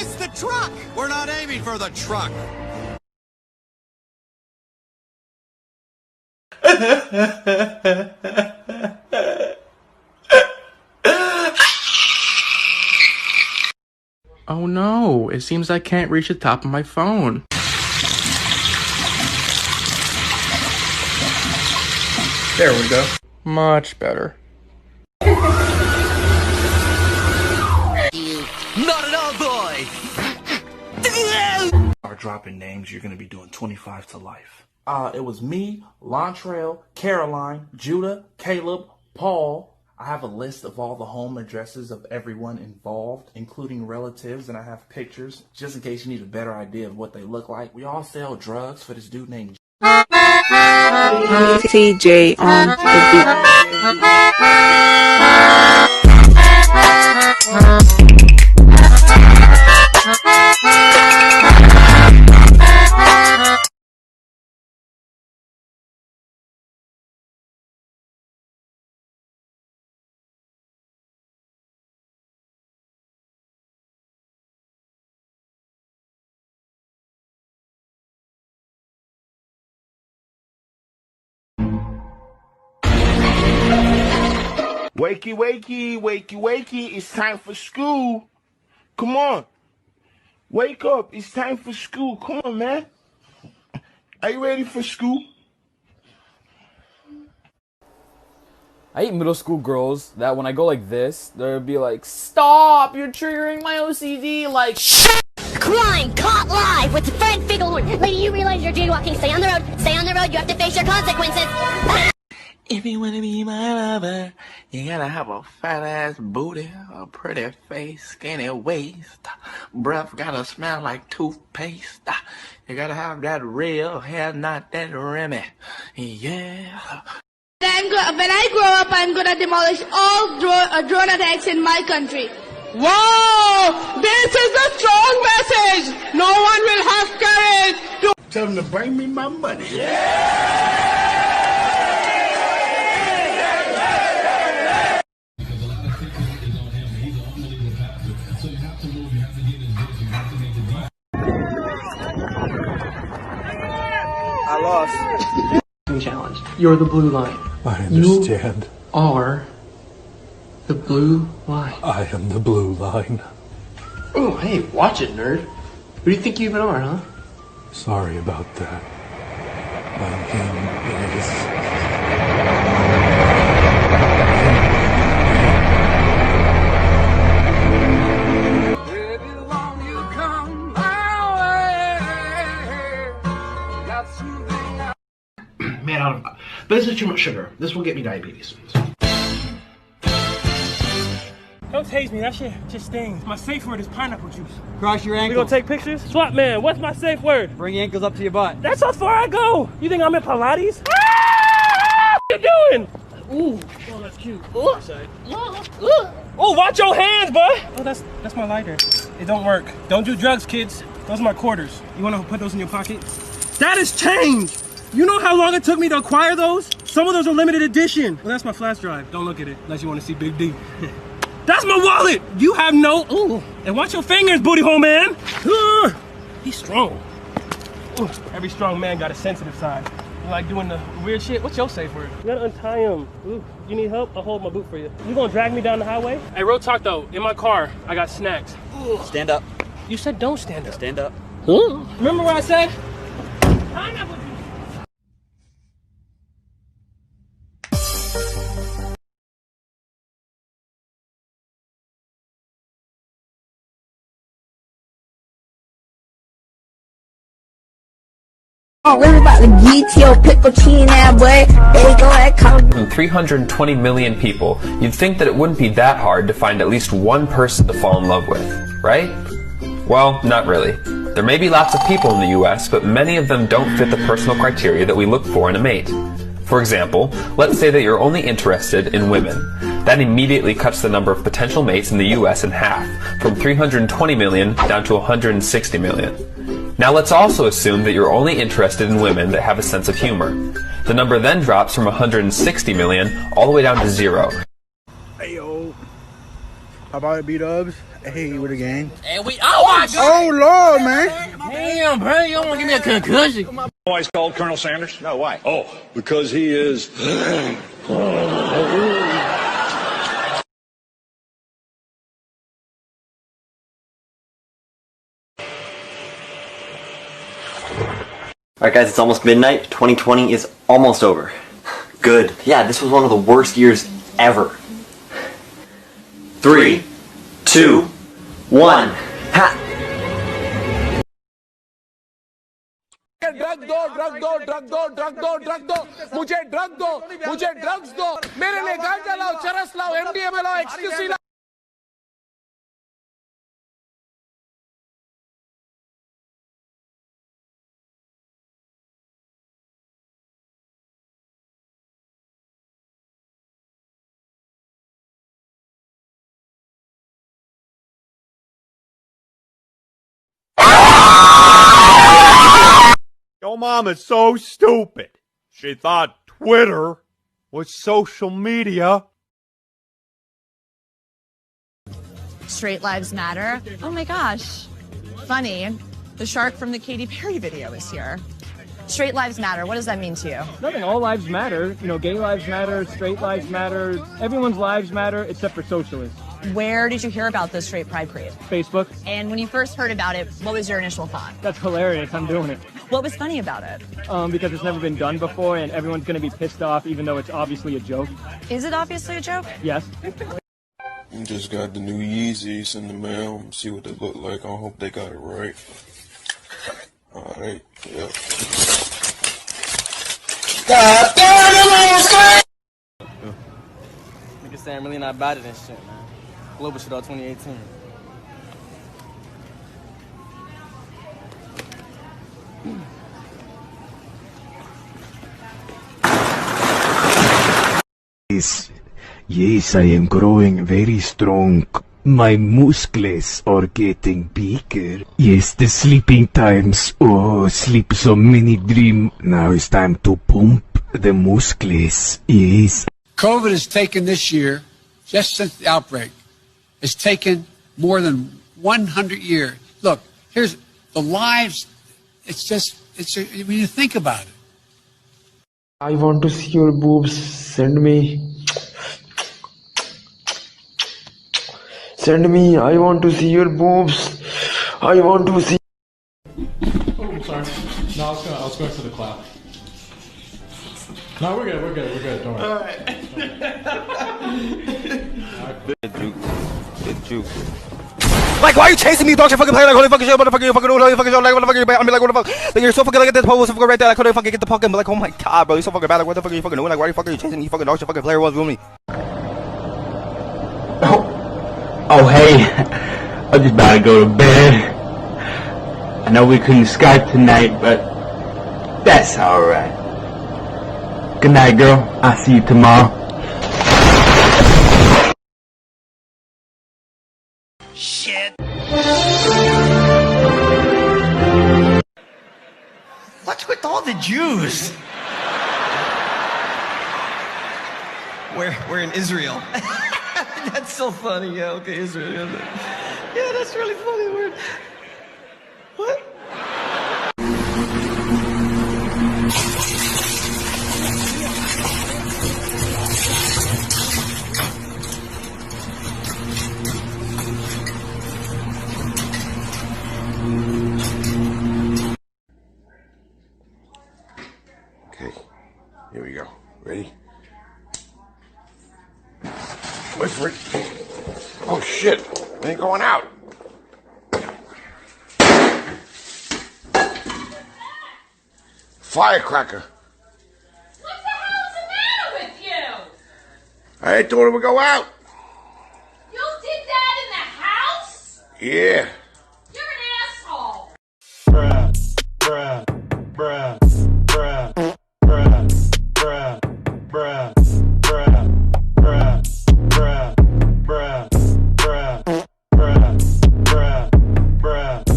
missed the truck! We're not aiming for the truck. Oh no, it seems I can't reach the top of my phone. There we go. Much better. Not at all, boy! Are dropping names, you're gonna be doing 25 to life. It was me, Lontrail, Caroline, Judah, Caleb, Paul. I have a list of all the home addresses of everyone involved, including relatives, and I have pictures, just in case you need a better idea of what they look like. We all sell drugs for this dude named TJ on the beat. Wakey, wakey, wakey, wakey, it's time for school. Come on. Wake up, it's time for school. Come on, man. Are you ready for school? I hate middle school girls that when I go like this, they'll be like, "Stop, you're triggering my OCD," like, Crime caught live with Fred Figglehorn. Lady, you realize you're jaywalking. Stay on the road. Stay on the road. You have to face your consequences. If you wanna be my lover, you gotta have a fat ass booty, a pretty face, skinny waist, breath gotta smell like toothpaste. You gotta have that real hair, not that Remy. Yeah. When I grow up, I'm gonna demolish all drone attacks in my country. Wow! This is a strong message! No one will have courage to tell them to bring me my money. I lost. Challenge. You're the blue line. I understand. You are the blue line. I am the blue line. Oh, hey, watch it, nerd. Who do you think you even are, huh? Sorry about that. My name is... Man, but this is too much sugar. This will get me diabetes. Don't tase me, that shit just stings. My safe word is pineapple juice. Cross your ankles. We gonna take pictures? Swap man, what's my safe word? Bring your ankles up to your butt. That's how far I go. You think I'm in Pilates? Ah! What you doing? Ooh, oh, that's cute. Ooh. Oh, watch your hands, boy. Oh, that's my lighter. It don't work. Don't do drugs, kids. Those are my quarters. You wanna put those in your pocket? That is change. You know how long it took me to acquire those? Some of those are limited edition. Well, that's my flash drive. Don't look at it unless you want to see Big D. That's my wallet! You have no... Ooh. And watch your fingers, booty hole man! He's strong. Ooh. Every strong man got a sensitive side. You like doing the weird shit? What's your safe word? You gotta untie him. Ooh. You need help? I'll hold my boot for you. You gonna drag me down the highway? Hey, real talk though. In my car, I got snacks. Ooh. Stand up. You said don't stand up. Stand up. Remember what I said? Pineapple. Oh, what about the GTO piccochine that boy? They go at come. 320 million people, you'd think that it wouldn't be that hard to find at least one person to fall in love with, right? Well, not really. There may be lots of people in the US, but many of them don't fit the personal criteria that we look for in a mate. For example, let's say that you're only interested in women. That immediately cuts the number of potential mates in the US in half, from 320 million down to 160 million. Now let's also assume that you're only interested in women that have a sense of humor. The number then drops from 160 million all the way down to 0. Ayo. How about it, B-Dubs? Hey, with a game. And we. Oh my God! Oh, Lord, man. Damn, bro, you don't want to give me a concussion. Why he's called Colonel Sanders? No, why? Oh, because he is. Alright guys, it's almost midnight. 2020 is almost over. Good. Yeah, this was one of the worst years ever. 3, 2, 1. Ha! Drug दो drug दो drug दो drug दो drug दो मुझे drug दो मुझे drugs दो मेरे लिए गांजा लाओ चरस लाओ एमडीएमए लाओ एक्सटेसी लाओ Your mom is so stupid. She thought Twitter was social media. Straight Lives Matter. Oh my gosh. Funny. The shark from the Katy Perry video is here. Straight Lives Matter. What does that mean to you? Nothing. All lives matter. You know, gay lives matter, straight lives matter. Everyone's lives matter except for socialists. Where did you hear about this Straight Pride Parade? Facebook. And when you first heard about it, what was your initial thought? That's hilarious. I'm doing it. What was funny about it? Because it's never been done before and everyone's going to be pissed off even though it's obviously a joke. Is it obviously a joke? Yes. Just got the new Yeezys in the mail. See what they look like. I hope they got it right. Alright, yeah. God damn it, niggas say I'm really not bad at this shit, man. Global shit all 2018. Yes, I am growing very strong. My muscles are getting bigger. Yes, the sleeping times. Oh, sleep so many dream. Now it's time to pump the muscles. Yes. COVID has taken this year, just since the outbreak, has taken more than 100 years. Look, here's the lives. When you think about it. I want to see your boobs. Send me. Send me. I want to see your boobs. I want to see. Oh, I'm sorry. No, I was going for the clap. No, we're good, don't worry. Alright. Good juke. Good juke. Like, why are you chasing me, dog? You fucking play like holy fucking shit, motherfucker. You fucking do holy fucking shit, like motherfucker. I mean, like, what the fuck? Like, you're so fucking like this pose, fucking right there. I couldn't fucking get the fucking, like, oh my god, bro. You're so fucking bad. Like, what the fuck are you fucking doing? Like, why are you fucking chasing me? You fucking dog shit, fucking player was with me. Oh, hey. I'm just about to go to bed. I know we couldn't Skype tonight, but that's alright. Good night, girl. I'll see you tomorrow. Shit. What's with all the Jews? We're in Israel. That's so funny. Yeah, okay, Israel. Yeah, that's really funny. We're... What? Okay, here we go. Ready? Wait for it. Oh shit, it ain't going out. Firecracker. What the hell's the matter with you? I ain't told it would go out. You did that in the house? Yeah. You're an asshole. Bruh, bruh, bruh, bruh, bruh, bruh, bruh, bruh, bruh, bruh, bruh, bruh, bruh, bruh, bruh,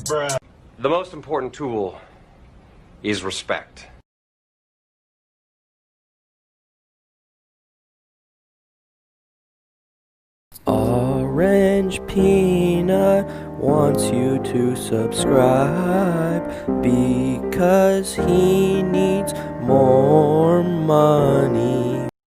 bruh, The most important tool is respect. Orange Peanut wants you to subscribe because he needs more money.